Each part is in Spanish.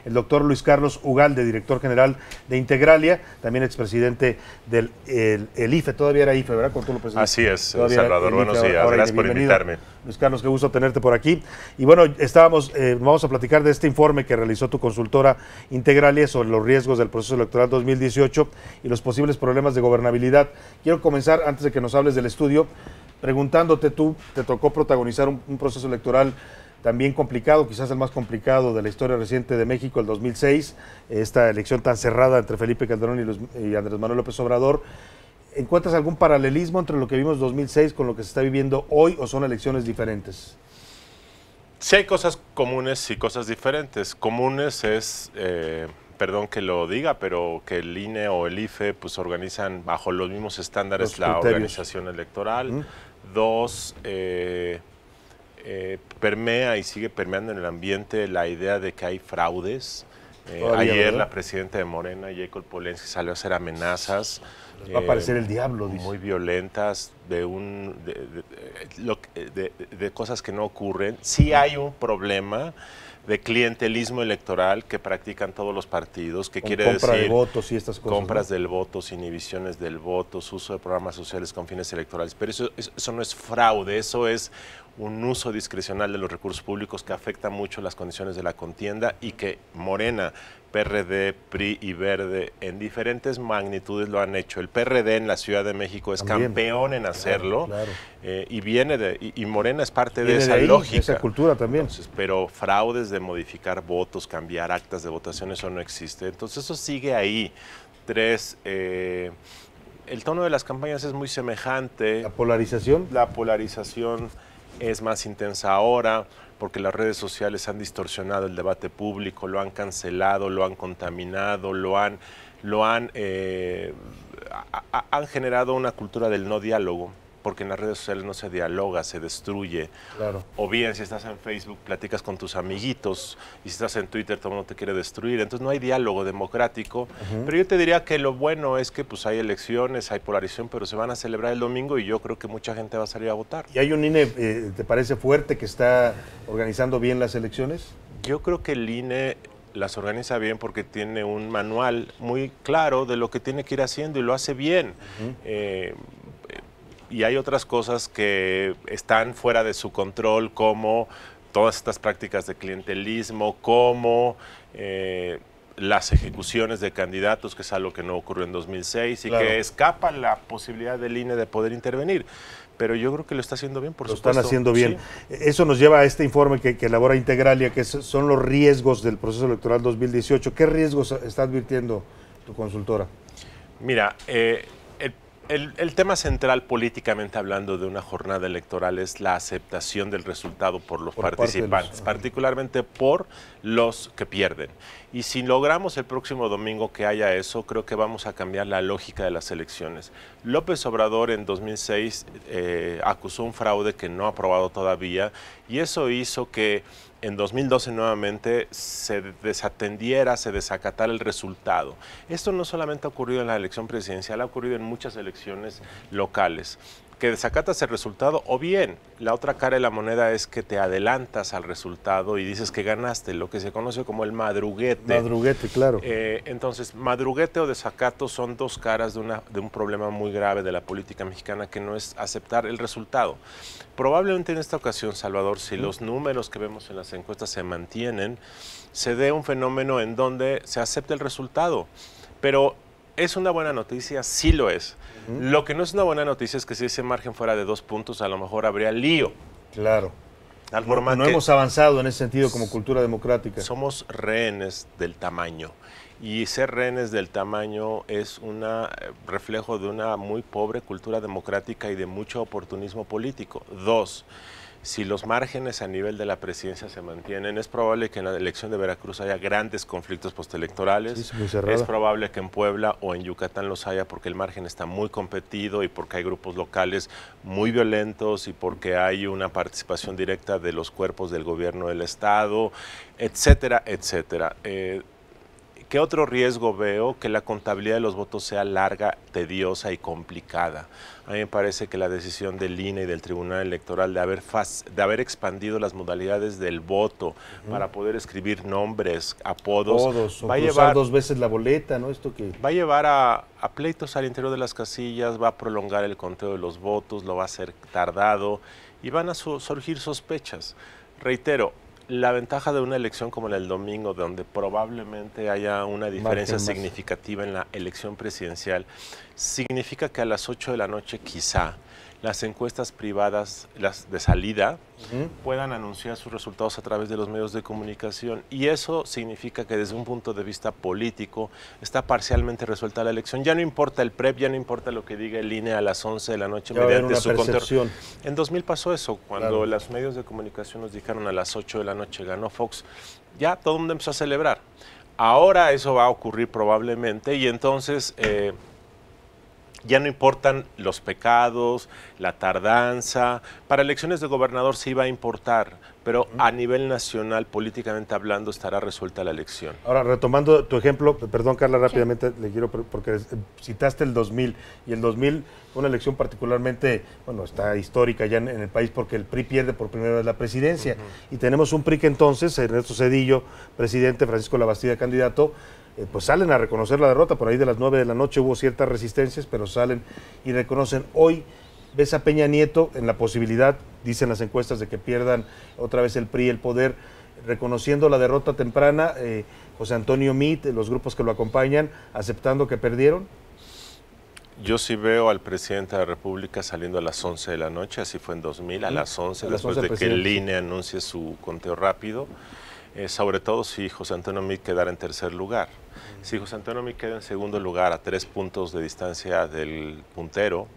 el doctor Luis Carlos Ugalde, director general de Integralia, también expresidente del el IFE, todavía era IFE, ¿verdad? Así es, Salvador, buenos días, gracias por invitarme. Luis Carlos, qué gusto tenerte por aquí. Y bueno, vamos a platicar de este informe que realizó tu consultora Integralia sobre los riesgos del proceso electoral 2018 y los posibles problemas de gobernabilidad. Quiero comenzar, antes de que nos hables del estudio, preguntándote, tú te tocó protagonizar un proceso electoral también complicado, quizás el más complicado de la historia reciente de México, el 2006, esta elección tan cerrada entre Felipe Calderón y Andrés Manuel López Obrador. ¿Encuentras algún paralelismo entre lo que vimos en 2006 con lo que se está viviendo hoy o son elecciones diferentes? Sí hay cosas comunes y cosas diferentes. Comunes es, perdón que lo diga, pero que el INE o el IFE pues organizan bajo los mismos estándares la organización electoral. Dos, permea y sigue permeando en el ambiente la idea de que hay fraudes. Ayer, ¿verdad?, la presidenta de Morena, Jacob Polensky, salió a hacer amenazas. Les va a aparecer el diablo, dice. Muy violentas, de cosas que no ocurren. Sí hay un problema de clientelismo electoral que practican todos los partidos, que quiere decir compra de votos y estas cosas, compras, ¿no?, del voto, inhibiciones del voto, uso de programas sociales con fines electorales. Pero eso no es fraude, eso es un uso discrecional de los recursos públicos que afecta mucho las condiciones de la contienda y que Morena, PRD, PRI y Verde en diferentes magnitudes lo han hecho. El PRD en la Ciudad de México es también campeón en hacerlo, claro. Y Morena es parte de esa lógica. De esa cultura también. Entonces, pero fraudes de modificar votos, cambiar actas de votación, eso no existe. Entonces eso sigue ahí. Tres, el tono de las campañas es muy semejante. ¿La polarización? La polarización es más intensa ahora porque las redes sociales han distorsionado el debate público, lo han cancelado, lo han contaminado, han generado una cultura del no diálogo, porque en las redes sociales no se dialoga, se destruye. Claro. O bien, si estás en Facebook, platicas con tus amiguitos, y si estás en Twitter, todo el mundo te quiere destruir. Entonces no hay diálogo democrático. Pero yo te diría que lo bueno es que pues, hay elecciones, hay polarización, pero se van a celebrar el domingo y yo creo que mucha gente va a salir a votar. ¿Y hay un INE, te parece fuerte, que está organizando bien las elecciones? Yo creo que el INE las organiza bien porque tiene un manual muy claro de lo que tiene que ir haciendo y lo hace bien. Y hay otras cosas que están fuera de su control, como todas estas prácticas de clientelismo, como las ejecuciones de candidatos, que es algo que no ocurrió en 2006 y claro, que escapa la posibilidad del INE de poder intervenir. Pero yo creo que lo está haciendo bien, por supuesto. Lo están haciendo bien. Sí. Eso nos lleva a este informe que elabora Integralia, que son los riesgos del proceso electoral 2018. ¿Qué riesgos está advirtiendo tu consultora? Mira, el tema central políticamente hablando de una jornada electoral es la aceptación del resultado por los participantes, particularmente por los que pierden. Y si logramos el próximo domingo que haya eso, creo que vamos a cambiar la lógica de las elecciones. López Obrador en 2006 acusó un fraude que no ha aprobado todavía y eso hizo que en 2012 nuevamente se desatendiera, se desacatara el resultado. Esto no solamente ha ocurrido en la elección presidencial, ha ocurrido en muchas elecciones locales. Que desacatas el resultado o bien la otra cara de la moneda es que te adelantas al resultado y dices que ganaste, lo que se conoce como el madruguete. Madruguete, claro. Entonces, madruguete o desacato son dos caras de un problema muy grave de la política mexicana que no es aceptar el resultado. Probablemente en esta ocasión, Salvador, si los números que vemos en las encuestas se mantienen, se dé un fenómeno en donde se acepte el resultado. Pero ¿es una buena noticia? Sí lo es. Lo que no es una buena noticia es que si ese margen fuera de 2 puntos, a lo mejor habría lío. Claro. No hemos avanzado en ese sentido como cultura democrática. Somos rehenes del tamaño. Y ser rehenes del tamaño es un reflejo de una muy pobre cultura democrática y de mucho oportunismo político. 2. Si los márgenes a nivel de la presidencia se mantienen, es probable que en la elección de Veracruz haya grandes conflictos postelectorales. Sí, muy cerrada. Es probable que en Puebla o en Yucatán los haya porque el margen está muy competido y porque hay grupos locales muy violentos y porque hay una participación directa de los cuerpos del gobierno del Estado, etcétera, etcétera. ¿Qué otro riesgo veo? Que la contabilidad de los votos sea larga, tediosa y complicada. A mí me parece que la decisión del INE y del Tribunal Electoral de haber expandido las modalidades del voto para poder escribir nombres, apodos, va a llevar 2 veces la boleta, ¿no? Va a llevar a pleitos al interior de las casillas, va a prolongar el conteo de los votos, lo va a hacer tardado y van a surgir sospechas. Reitero, la ventaja de una elección como la del domingo, donde probablemente haya una diferencia significativa en la elección presidencial, significa que a las 8 de la noche quizá las encuestas privadas, las de salida, puedan anunciar sus resultados a través de los medios de comunicación. Y eso significa que desde un punto de vista político está parcialmente resuelta la elección. Ya no importa el PREP, ya no importa lo que diga el INE a las 11 de la noche mediante su conteo. En 2000 pasó eso, cuando los medios de comunicación nos dijeron a las 8 de la noche ganó Fox, ya todo el mundo empezó a celebrar. Ahora eso va a ocurrir probablemente y entonces ya no importan los pecados, la tardanza. Para elecciones de gobernador sí va a importar, pero a nivel nacional, políticamente hablando, estará resuelta la elección. Ahora, retomando tu ejemplo, perdón Carla, rápidamente le quiero, porque citaste el 2000, y el 2000 fue una elección particularmente, bueno, está histórica ya en el país porque el PRI pierde por primera vez la presidencia, y tenemos un PRI que entonces, Ernesto Zedillo, presidente, Francisco Labastida, candidato, pues salen a reconocer la derrota. Por ahí de las 9 de la noche hubo ciertas resistencias, pero salen y reconocen. Hoy ves a Peña Nieto en la posibilidad, dicen las encuestas, de que pierdan otra vez el PRI el poder, reconociendo la derrota temprana, José Antonio Meade, los grupos que lo acompañan, aceptando que perdieron. Yo sí veo al presidente de la República saliendo a las 11 de la noche, así fue en 2000, a las 11, después de que el INE anuncie su conteo rápido. Sobre todo si José Antonio Meade quedara en tercer lugar. Si José Antonio Meade queda en segundo lugar a 3 puntos de distancia del puntero,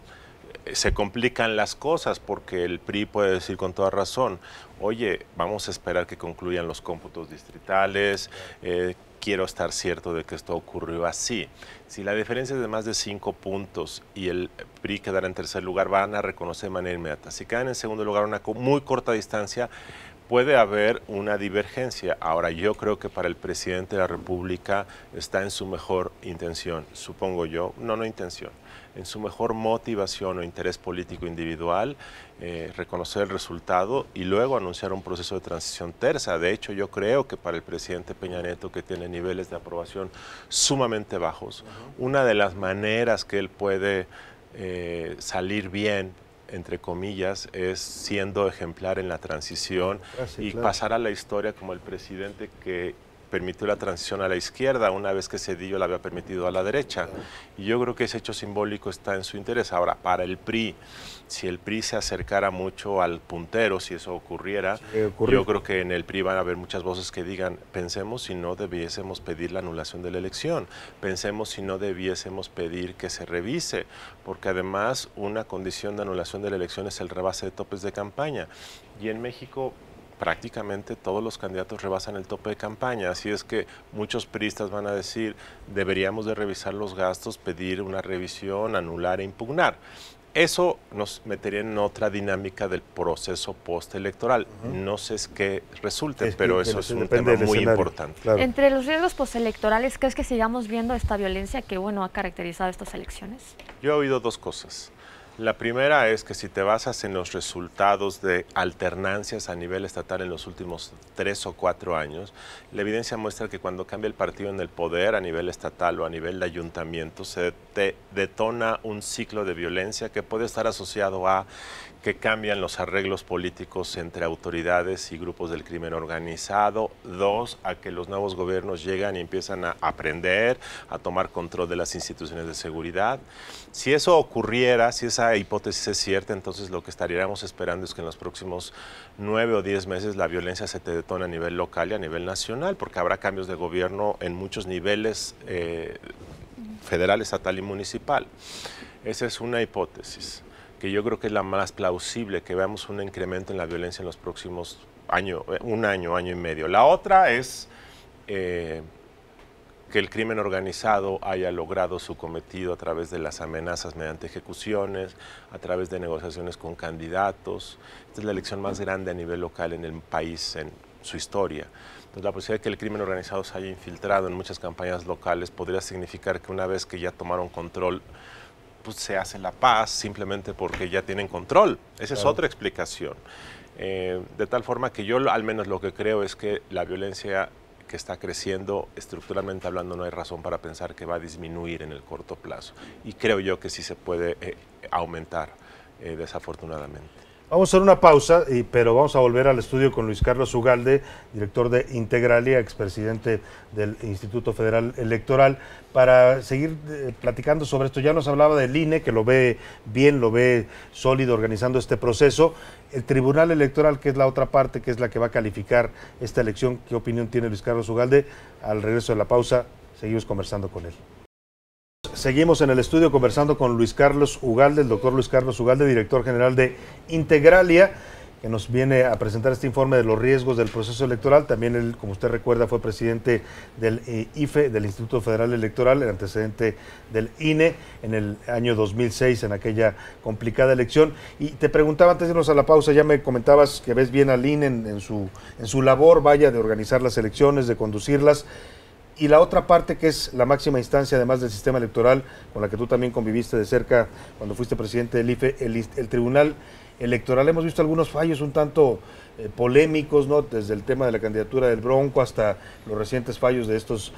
se complican las cosas porque el PRI puede decir con toda razón, oye, vamos a esperar que concluyan los cómputos distritales, quiero estar cierto de que esto ocurrió así. Si la diferencia es de más de 5 puntos y el PRI quedará en tercer lugar, van a reconocer de manera inmediata. Si quedan en segundo lugar a una muy corta distancia, puede haber una divergencia. Ahora, yo creo que para el presidente de la República está en su mejor intención, supongo yo, no intención, en su mejor motivación o interés político individual, reconocer el resultado y luego anunciar un proceso de transición tersa. De hecho, yo creo que para el presidente Peña Nieto, que tiene niveles de aprobación sumamente bajos, una de las maneras que él puede salir bien, entre comillas, es siendo ejemplar en la transición pasar a la historia como el presidente que permitió la transición a la izquierda una vez que Zedillo la había permitido a la derecha. Y yo creo que ese hecho simbólico está en su interés. Ahora, para el PRI, si el PRI se acercara mucho al puntero, si eso ocurriera, yo creo que en el PRI van a haber muchas voces que digan, pensemos si no debiésemos pedir la anulación de la elección, pensemos si no debiésemos pedir que se revise, porque además una condición de anulación de la elección es el rebase de topes de campaña. Y en México prácticamente todos los candidatos rebasan el tope de campaña, así es que muchos priistas van a decir, deberíamos de revisar los gastos, pedir una revisión, anular e impugnar. Eso nos metería en otra dinámica del proceso postelectoral. No sé qué resulte, pero eso es un tema muy importante. Claro. Entre los riesgos postelectorales, ¿crees que sigamos viendo esta violencia que, bueno, ha caracterizado estas elecciones? Yo he oído 2 cosas. La primera es que si te basas en los resultados de alternancias a nivel estatal en los últimos 3 o 4 años, la evidencia muestra que cuando cambia el partido en el poder a nivel estatal o a nivel de ayuntamiento, se detona un ciclo de violencia que puede estar asociado a que cambian los arreglos políticos entre autoridades y grupos del crimen organizado. 2, a que los nuevos gobiernos llegan y empiezan a aprender, a tomar control de las instituciones de seguridad. Si eso ocurriera, si esa hipótesis es cierta, entonces lo que estaríamos esperando es que en los próximos 9 o 10 meses la violencia se te detone a nivel local y a nivel nacional, porque habrá cambios de gobierno en muchos niveles, federal, estatal y municipal. Esa es una hipótesis que yo creo que es la más plausible, que veamos un incremento en la violencia en los próximos un año y medio. La otra es que el crimen organizado haya logrado su cometido a través de las amenazas mediante ejecuciones, a través de negociaciones con candidatos. Esta es la elección más grande a nivel local en el país en su historia. Entonces, la posibilidad de que el crimen organizado se haya infiltrado en muchas campañas locales podría significar que una vez que ya tomaron control, pues se hace la paz simplemente porque ya tienen control. Esa es otra explicación. De tal forma que yo al menos lo que creo es que la violencia que está creciendo, estructuralmente hablando, no hay razón para pensar que va a disminuir en el corto plazo. Y creo yo que sí se puede aumentar, desafortunadamente. Vamos a hacer una pausa, pero vamos a volver al estudio con Luis Carlos Ugalde, director de Integralia, expresidente del Instituto Federal Electoral, para seguir platicando sobre esto. Ya nos hablaba del INE, que lo ve bien, lo ve sólido organizando este proceso. El Tribunal Electoral, que es la otra parte, que es la que va a calificar esta elección. ¿Qué opinión tiene Luis Carlos Ugalde? Al regreso de la pausa, seguimos conversando con él. Seguimos en el estudio conversando con Luis Carlos Ugalde, el doctor Luis Carlos Ugalde, director general de Integralia, que nos viene a presentar este informe de los riesgos del proceso electoral. También él, como usted recuerda, fue presidente del IFE, del Instituto Federal Electoral, el antecedente del INE, en el año 2006, en aquella complicada elección. Y te preguntaba, antes de irnos a la pausa, ya me comentabas que ves bien al INE en su labor, vaya, de organizar las elecciones, de conducirlas. Y la otra parte, que es la máxima instancia, además del sistema electoral, con la que tú también conviviste de cerca cuando fuiste presidente del IFE, el Tribunal Electoral. Hemos visto algunos fallos un tanto polémicos, ¿no? Desde el tema de la candidatura del Bronco hasta los recientes fallos de estos,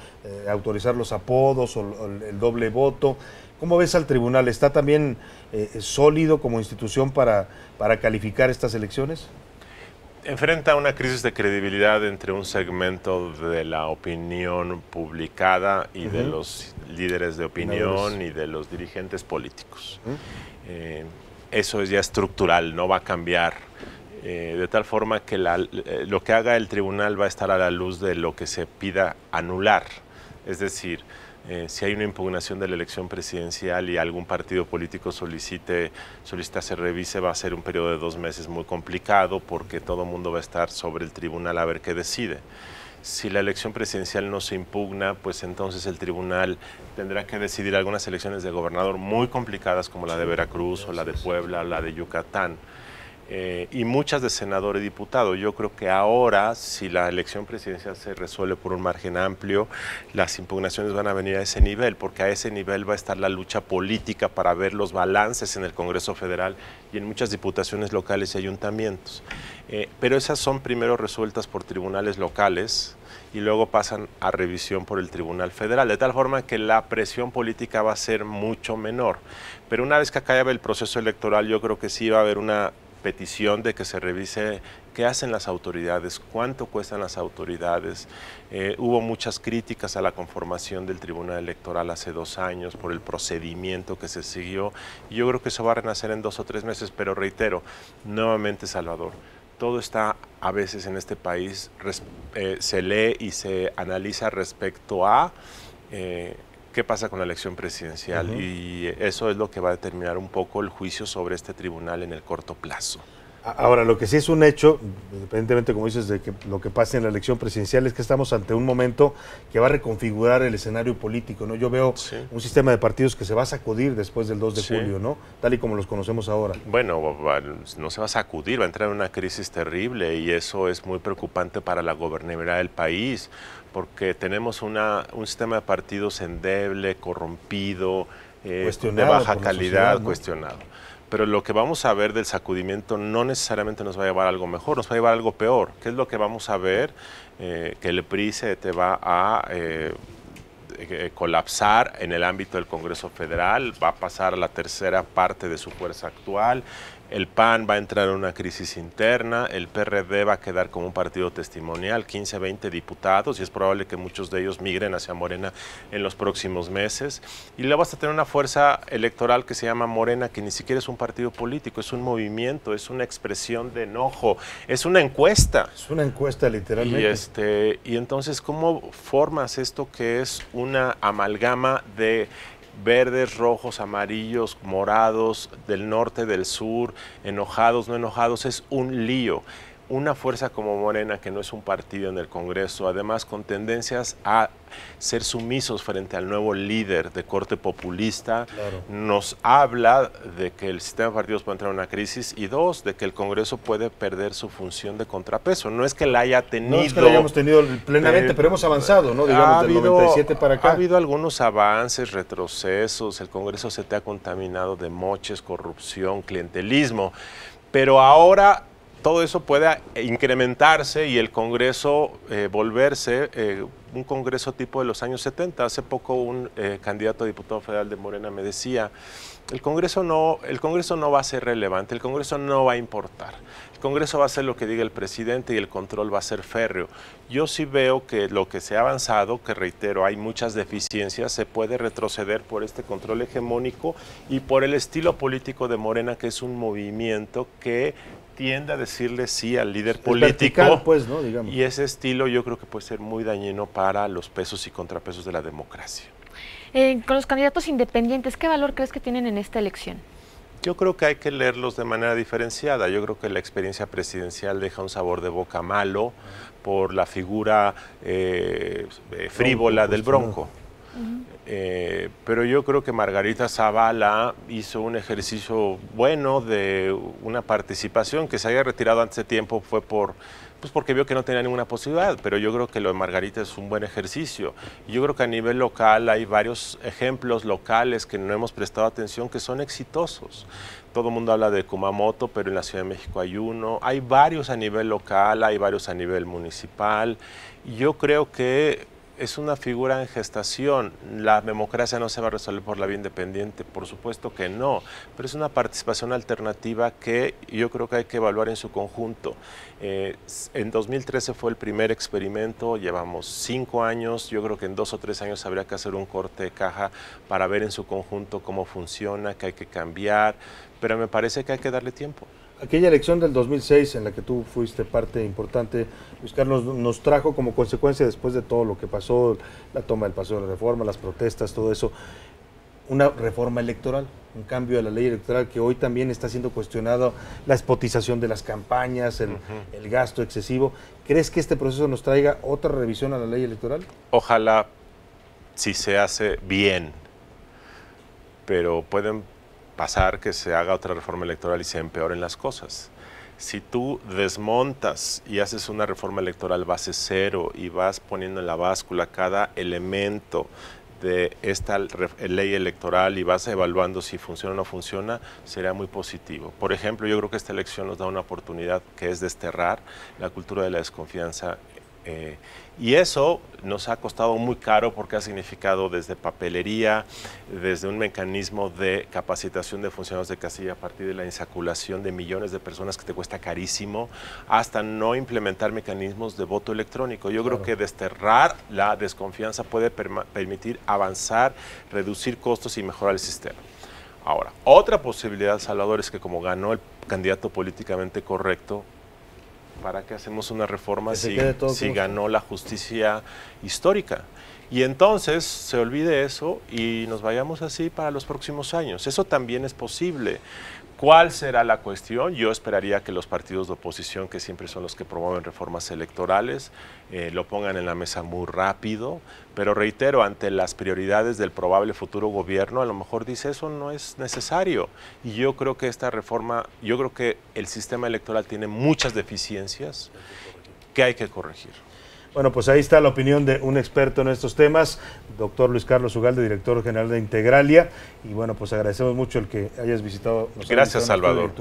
autorizar los apodos o el doble voto. ¿Cómo ves al tribunal? ¿Está también sólido como institución para calificar estas elecciones? Enfrenta una crisis de credibilidad entre un segmento de la opinión publicada y de los líderes de opinión y de los dirigentes políticos. Eso es ya estructural, no va a cambiar. De tal forma que lo que haga el tribunal va a estar a la luz de lo que se pida anular. Es decir, si hay una impugnación de la elección presidencial y algún partido político solicita se revise, va a ser un periodo de 2 meses muy complicado porque todo el mundo va a estar sobre el tribunal a ver qué decide. Si la elección presidencial no se impugna, pues entonces el tribunal tendrá que decidir algunas elecciones de gobernador muy complicadas como la de Veracruz o la de Puebla o la de Yucatán. Y muchas de senador y diputado. Yo creo que ahora, si la elección presidencial se resuelve por un margen amplio, las impugnaciones van a venir a ese nivel, porque a ese nivel va a estar la lucha política para ver los balances en el Congreso Federal y en muchas diputaciones locales y ayuntamientos. Pero esas son primero resueltas por tribunales locales y luego pasan a revisión por el Tribunal Federal, de tal forma que la presión política va a ser mucho menor. Pero una vez que acabe el proceso electoral, yo creo que sí va a haber una petición de que se revise qué hacen las autoridades, cuánto cuestan las autoridades. Hubo muchas críticas a la conformación del Tribunal Electoral hace 2 años por el procedimiento que se siguió. Y yo creo que eso va a renacer en 2 o 3 meses, pero reitero, nuevamente, Salvador, todo está a veces en este país, se lee y se analiza respecto a qué pasa con la elección presidencial y eso es lo que va a determinar un poco el juicio sobre este tribunal en el corto plazo. Ahora, lo que sí es un hecho, independientemente, como dices, de que lo que pase en la elección presidencial, es que estamos ante un momento que va a reconfigurar el escenario político, ¿no? Yo veo un sistema de partidos que se va a sacudir después del 2 de julio, ¿no? Tal y como los conocemos ahora. Bueno, no se va a sacudir, va a entrar en una crisis terrible y eso es muy preocupante para la gobernabilidad del país, porque tenemos un sistema de partidos endeble, corrompido, de baja calidad, sociedad, ¿no? Cuestionado. Pero lo que vamos a ver del sacudimiento no necesariamente nos va a llevar a algo mejor, nos va a llevar a algo peor. ¿Qué es lo que vamos a ver? Que el PRI se te va a colapsar en el ámbito del Congreso Federal, va a pasar a la tercera parte de su fuerza actual. El PAN va a entrar en una crisis interna, el PRD va a quedar como un partido testimonial, 15, 20 diputados, y es probable que muchos de ellos migren hacia Morena en los próximos meses. Y luego vas a tener una fuerza electoral que se llama Morena, que ni siquiera es un partido político, es un movimiento, es una expresión de enojo, es una encuesta. Es una encuesta, literalmente. Y entonces, ¿cómo formas esto que es una amalgama de verdes, rojos, amarillos, morados, del norte, del sur, enojados, no enojados? Es un lío. una fuerza como Morena, que no es un partido en el Congreso, además con tendencias a ser sumisos frente al nuevo líder de corte populista, nos habla de que el sistema de partidos puede entrar en una crisis, y dos, de que el Congreso puede perder su función de contrapeso. No es que la haya tenido... No es que la hayamos tenido plenamente, pero hemos avanzado, ¿no? Digamos, del 97 para acá. Ha habido algunos avances, retrocesos, el Congreso se te ha contaminado de moches, corrupción, clientelismo, pero ahora todo eso puede incrementarse y el Congreso volverse un Congreso tipo de los años 70. Hace poco un candidato a diputado federal de Morena me decía, el Congreso no va a ser relevante, el Congreso no va a importar. El Congreso va a hacer lo que diga el presidente y el control va a ser férreo. Yo sí veo que lo que se ha avanzado, que reitero, hay muchas deficiencias, se puede retroceder por este control hegemónico y por el estilo político de Morena, que es un movimiento que tiende a decirle sí al líder político, vertical, pues, ¿no? Digamos. Y ese estilo yo creo que puede ser muy dañino para los pesos y contrapesos de la democracia. Con los candidatos independientes, ¿qué valor crees que tienen en esta elección? Yo creo que hay que leerlos de manera diferenciada. Yo creo que la experiencia presidencial deja un sabor de boca malo por la figura frívola del Bronco. Pero yo creo que Margarita Zavala hizo un ejercicio bueno de una participación. Que se haya retirado antes de tiempo fue porque vio que no tenía ninguna posibilidad, pero yo creo que lo de Margarita es un buen ejercicio. Yo creo que a nivel local hay varios ejemplos locales que no hemos prestado atención que son exitosos. Todo el mundo habla de Kumamoto, pero en la Ciudad de México hay uno. Hay varios a nivel local, hay varios a nivel municipal. Yo creo que es una figura en gestación. La democracia no se va a resolver por la vía independiente, por supuesto que no, pero es una participación alternativa que yo creo que hay que evaluar en su conjunto. En 2013 fue el primer experimento, llevamos 5 años, yo creo que en 2 o 3 años habría que hacer un corte de caja para ver en su conjunto cómo funciona, qué hay que cambiar, pero me parece que hay que darle tiempo. Aquella elección del 2006 en la que tú fuiste parte importante, Luis Carlos, nos trajo como consecuencia, después de todo lo que pasó, la toma del Paseo de la Reforma, las protestas, todo eso, una reforma electoral, un cambio a la ley electoral que hoy también está siendo cuestionado, la espotización de las campañas, el gasto excesivo. ¿Crees que este proceso nos traiga otra revisión a la ley electoral? Ojalá, si se hace bien, pero pueden pasar que se haga otra reforma electoral y se empeoren las cosas. Si tú desmontas y haces una reforma electoral base cero y vas poniendo en la báscula cada elemento de esta ley electoral y vas evaluando si funciona o no funciona, será muy positivo. Por ejemplo, yo creo que esta elección nos da una oportunidad que es desterrar la cultura de la desconfianza. Y eso nos ha costado muy caro porque ha significado desde papelería, desde un mecanismo de capacitación de funcionarios de casilla a partir de la insaculación de millones de personas que te cuesta carísimo, hasta no implementar mecanismos de voto electrónico. Yo creo que desterrar la desconfianza puede permitir avanzar, reducir costos y mejorar el sistema. Ahora, otra posibilidad, Salvador, es que como ganó el candidato políticamente correcto, ¿para qué hacemos una reforma si ganó la justicia histórica? Y entonces se olvide eso y nos vayamos así para los próximos años. Eso también es posible. ¿Cuál será la cuestión? Yo esperaría que los partidos de oposición, que siempre son los que promueven reformas electorales, lo pongan en la mesa muy rápido, pero reitero, ante las prioridades del probable futuro gobierno, a lo mejor dice eso no es necesario. Y yo creo que esta reforma, yo creo que el sistema electoral tiene muchas deficiencias que hay que corregir. Bueno, pues ahí está la opinión de un experto en estos temas, doctor Luis Carlos Ugalde, director general de Integralia. Y bueno, pues agradecemos mucho el que hayas visitado. Gracias, Salvador.